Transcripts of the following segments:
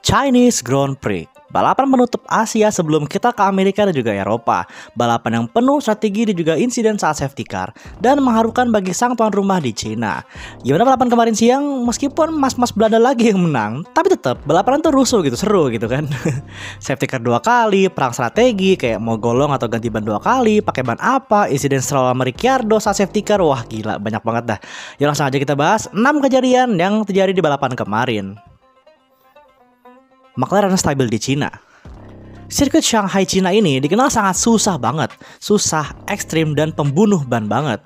Chinese Grand Prix, balapan penutup Asia sebelum kita ke Amerika dan juga Eropa. Balapan yang penuh strategi dan juga insiden saat safety car dan mengharukan bagi sang tuan rumah di Cina. Gimana balapan kemarin siang? Meskipun mas-mas Belanda lagi yang menang, tapi tetap balapan tuh rusuh gitu, seru gitu kan. Safety car 2 kali, perang strategi kayak mau golong atau ganti ban 2 kali, pakai ban apa, insiden Stroll sama Ricciardo saat safety car, wah gila banyak banget dah. Ya langsung aja kita bahas 6 kejadian yang terjadi di balapan kemarin. McLaren stabil di Cina. Sirkuit Shanghai Cina ini dikenal sangat susah banget, susah, ekstrim, dan pembunuh ban banget.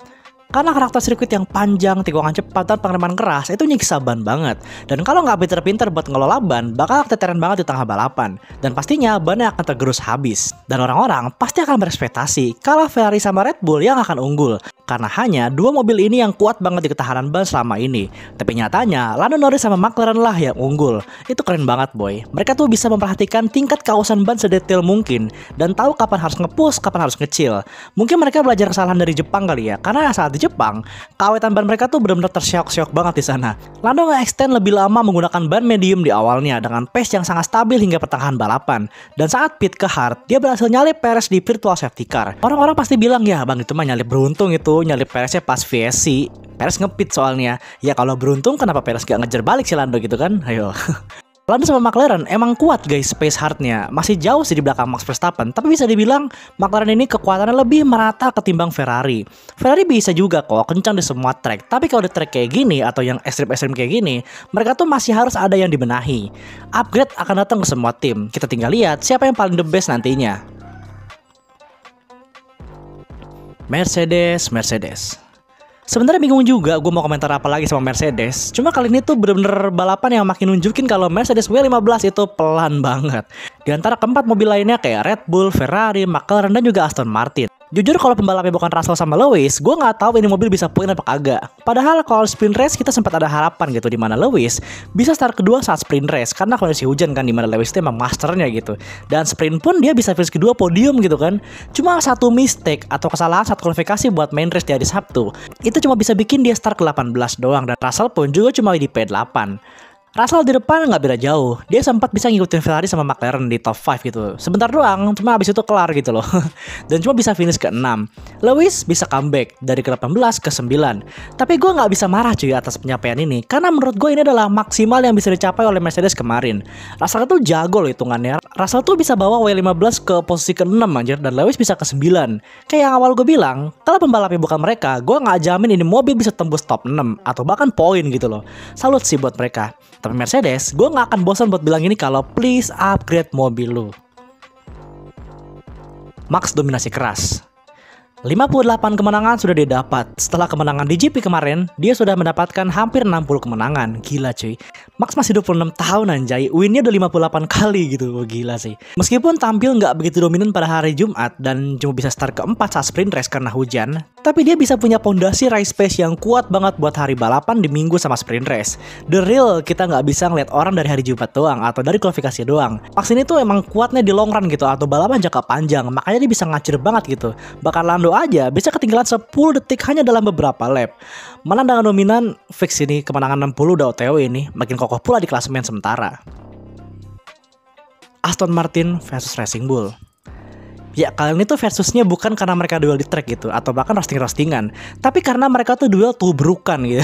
Karena karakter sirkuit yang panjang, tikungan cepat, dan pengereman keras itu nyiksa ban banget. Dan kalau nggak pinter-pinter buat ngelola ban, bakal keteteran banget di tengah balapan. Dan pastinya bannya akan tergerus habis. Dan orang-orang pasti akan berekspektasi kalau Ferrari sama Red Bull yang akan unggul. Karena hanya dua mobil ini yang kuat banget di ketahanan ban selama ini. Tapi nyatanya Lando Norris sama McLaren lah yang unggul. Itu keren banget boy. Mereka tuh bisa memperhatikan tingkat kausan ban sedetail mungkin. Dan tahu kapan harus nge-push, kapan harus ngecil. Mungkin mereka belajar kesalahan dari Jepang kali ya. Karena saat di Jepang, kawetan ban mereka tuh benar-benar tersyok-syok banget di sana. Lando nge-extend lebih lama menggunakan ban medium di awalnya dengan pace yang sangat stabil hingga pertengahan balapan. Dan saat pit ke hard, dia berhasil nyalip Perez di virtual safety car. Orang-orang pasti bilang ya bang itu mah nyalip beruntung itu, nyalip Pereznya pas VSC. Perez ngepit soalnya. Ya kalau beruntung kenapa Perez gak ngejar balik si Lando gitu kan? Ayo. Lando sama McLaren emang kuat guys pace hardnya. Masih jauh sih di belakang Max Verstappen. Tapi bisa dibilang McLaren ini kekuatannya lebih merata ketimbang Ferrari. Ferrari bisa juga kok kencang di semua track. Tapi kalau di track kayak gini atau yang ekstrim-ekstrim kayak gini, mereka tuh masih harus ada yang dibenahi. Upgrade akan datang ke semua tim. Kita tinggal lihat siapa yang paling the best nantinya. Mercedes. Sebenarnya bingung juga gue mau komentar apa lagi sama Mercedes. Cuma kali ini tuh bener-bener balapan yang makin nunjukin kalau Mercedes W15 itu pelan banget. Di antara keempat mobil lainnya kayak Red Bull, Ferrari, McLaren, dan juga Aston Martin. Jujur kalau pembalapnya bukan Russell sama Lewis, gue nggak tahu ini mobil bisa poin apa kagak. Padahal kalau sprint race kita sempat ada harapan gitu di mana Lewis bisa start kedua saat sprint race karena kondisi hujan kan, di mana Lewis itu emang masternya gitu. Dan sprint pun dia bisa finish kedua podium gitu kan. Cuma satu mistake atau kesalahan saat kualifikasi buat main race di hari Sabtu itu cuma bisa bikin dia start ke 18 doang, dan Russell pun juga cuma di P8. Russell di depan nggak beda jauh. Dia sempat bisa ngikutin Ferrari sama McLaren di top 5 gitu. Sebentar doang, cuma abis itu kelar gitu loh. Dan cuma bisa finish ke 6. Lewis bisa comeback dari ke 18 ke 9. Tapi gue nggak bisa marah cuy atas pencapaian ini. Karena menurut gue ini adalah maksimal yang bisa dicapai oleh Mercedes kemarin. Russell tuh jago loh hitungannya. Russell tuh bisa bawa W15 ke posisi ke 6 anjir. Dan Lewis bisa ke 9. Kayak yang awal gue bilang, kalau pembalapnya bukan mereka, gue nggak jamin ini mobil bisa tembus top 6. Atau bahkan poin gitu loh. Salut sih buat mereka. Tapi Mercedes, gue gak akan bosan buat bilang ini kalau please upgrade mobil lu. Max dominasi keras. 58 kemenangan sudah dia dapat. Setelah kemenangan di GP kemarin, dia sudah mendapatkan hampir 60 kemenangan. Gila cuy. Max masih 26 tahun anjay. Winnya udah 58 kali gitu. Oh, gila sih. Meskipun tampil nggak begitu dominan pada hari Jumat dan cuma bisa start keempat saat sprint race karena hujan, tapi dia bisa punya pondasi race pace yang kuat banget buat hari balapan di minggu sama sprint race. The real, kita nggak bisa ngeliat orang dari hari Jumat doang atau dari kualifikasi doang. Max ini tuh emang kuatnya di long run gitu atau balapan jangka panjang. Makanya dia bisa ngacir banget gitu. Bahkan Lando aja bisa ketinggalan 10 detik hanya dalam beberapa lap. Mana dengan dominan fix ini kemenangan 60 udah OTW ini, makin kokoh pula di klasemen sementara. Aston Martin versus Racing Bull. Ya kalian itu versusnya bukan karena mereka duel di track gitu atau bahkan roasting-roastingan, tapi karena mereka tuh duel tubrukan gitu.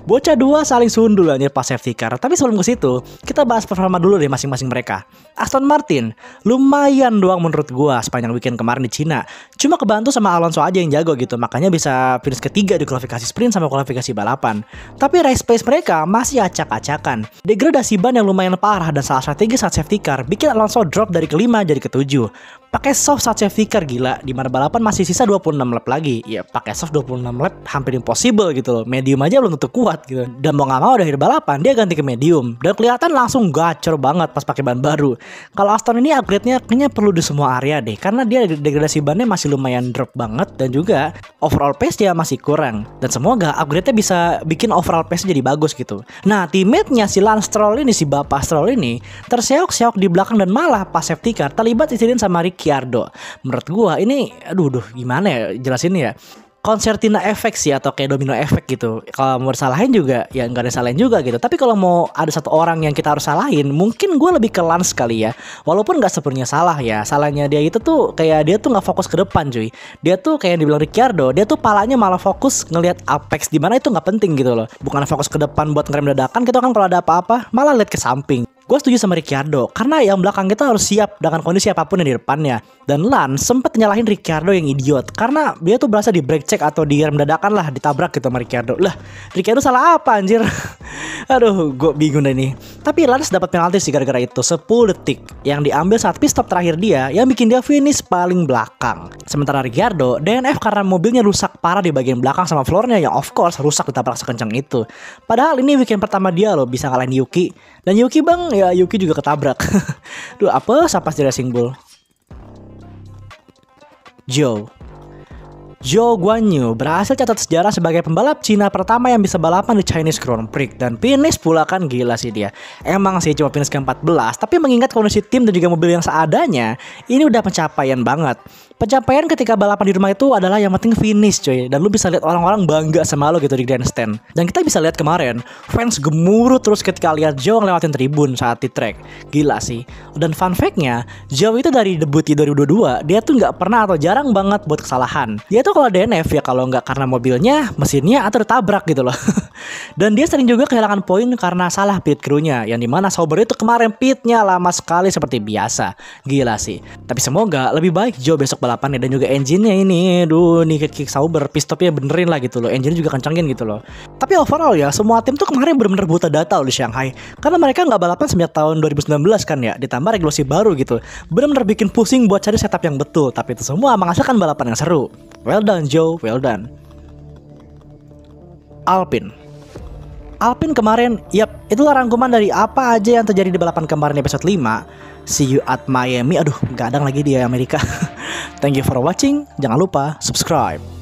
Bocah dua saling sundul aja pas safety car. Tapi sebelum ke situ, kita bahas performa dulu deh masing-masing mereka. Aston Martin lumayan doang menurut gua sepanjang weekend kemarin di Cina. Cuma kebantu sama Alonso aja yang jago gitu, makanya bisa finish ketiga di kualifikasi sprint sama kualifikasi balapan. Tapi race pace mereka masih acak-acakan. Degradasi ban yang lumayan parah dan salah strategi saat safety car bikin Alonso drop dari kelima jadi ketujuh. Pakai soft saat safety car gila, di mana balapan masih sisa 26 lap lagi. Ya pakai soft 26 lap hampir impossible gitu loh. Medium aja belum tentu kuat gitu. Dan mau nggak mau di akhir balapan dia ganti ke medium dan kelihatan langsung gacor banget pas pakai ban baru. Kalau Aston ini upgrade-nya kayaknya perlu di semua area deh, karena dia degradasi bannya masih lumayan drop banget dan juga overall pace-nya masih kurang. Dan semoga upgrade-nya bisa bikin overall pace-nya jadi bagus gitu. Nah, teammate-nya si Lance Stroll ini, si bapak Stroll ini terseok-seok di belakang dan malah pas safety car terlibat insiden sama Ricciardo. Menurut gua ini aduh gimana ya jelasinnya ya. concertina efek sih, atau kayak domino efek gitu. Kalau mau disalahin juga ya nggak ada salahin juga gitu. Tapi kalau mau ada satu orang yang kita harus salahin, mungkin gue lebih ke Lance kali ya. Walaupun nggak sepenuhnya salah ya. Salahnya dia itu tuh kayak dia tuh nggak fokus ke depan cuy. Dia tuh kayak yang dibilang Ricciardo, dia tuh palanya malah fokus ngelihat apex di mana itu nggak penting gitu loh. Bukan fokus ke depan buat ngerem dadakan gitu kan, kalau ada apa-apa malah lihat ke samping. Gue setuju sama Ricciardo, karena yang belakang kita harus siap dengan kondisi apapun yang di depannya. Dan Lance sempet nyalahin Ricciardo yang idiot, karena dia tuh berasa di brake check atau di rem dadakan lah, ditabrak gitu sama Ricciardo. Lah, Ricciardo salah apa anjir? Aduh, gue bingung deh nih. Tapi Lance dapat penalti sih gara-gara itu, 10 detik yang diambil saat pit stop terakhir dia, yang bikin dia finish paling belakang. Sementara Ricciardo DNF karena mobilnya rusak parah di bagian belakang sama floornya, yang of course rusak ditabrak sekencang itu. Padahal ini weekend pertama dia loh bisa ngalahin Yuki. Dan Yuki bang, ya Yuki juga ketabrak. Duh, apa sapas di Racing Bull? Zhou Guanyu berhasil catat sejarah sebagai pembalap Cina pertama yang bisa balapan di Chinese Grand Prix. Dan finish pula kan, gila sih dia. Emang sih cuma finish ke-14, tapi mengingat kondisi tim dan juga mobil yang seadanya, ini udah pencapaian banget. Pencapaian ketika balapan di rumah itu adalah yang penting finish coy. Dan lu bisa lihat orang-orang bangga sama lo gitu di grandstand. Dan kita bisa lihat kemarin, fans gemuruh terus ketika lihat Zhou ngelewatin tribun saat di track. Gila sih. Dan fun fact-nya, Zhou itu dari debut di 2022, dia tuh nggak pernah atau jarang banget buat kesalahan. Dia tuh kalau DNF ya kalau nggak karena mobilnya, mesinnya atau ditabrak gitu loh. Dan dia sering juga kehilangan poin karena salah pit crew-nya, yang dimana Sauber itu kemarin pitnya lama sekali seperti biasa. Gila sih. Tapi semoga lebih baik Zhou besok balapannya, dan juga engine-nya ini, nih kick Sauber, pit stopnya benerin lah gitu loh, engine juga kencangin gitu loh. Tapi overall ya, semua tim tuh kemarin bener-bener buta data loh di Shanghai, karena mereka nggak balapan sejak tahun 2019 kan ya, ditambah regulasi baru gitu, bener-bener bikin pusing buat cari setup yang betul. Tapi itu semua menghasilkan balapan yang seru. Well done Zhou, well done. Alpine kemarin, yap, itulah rangkuman dari apa aja yang terjadi di balapan kemarin di episode 5. See you at Miami. Aduh, gadang lagi di Amerika. Thank you for watching. Jangan lupa subscribe.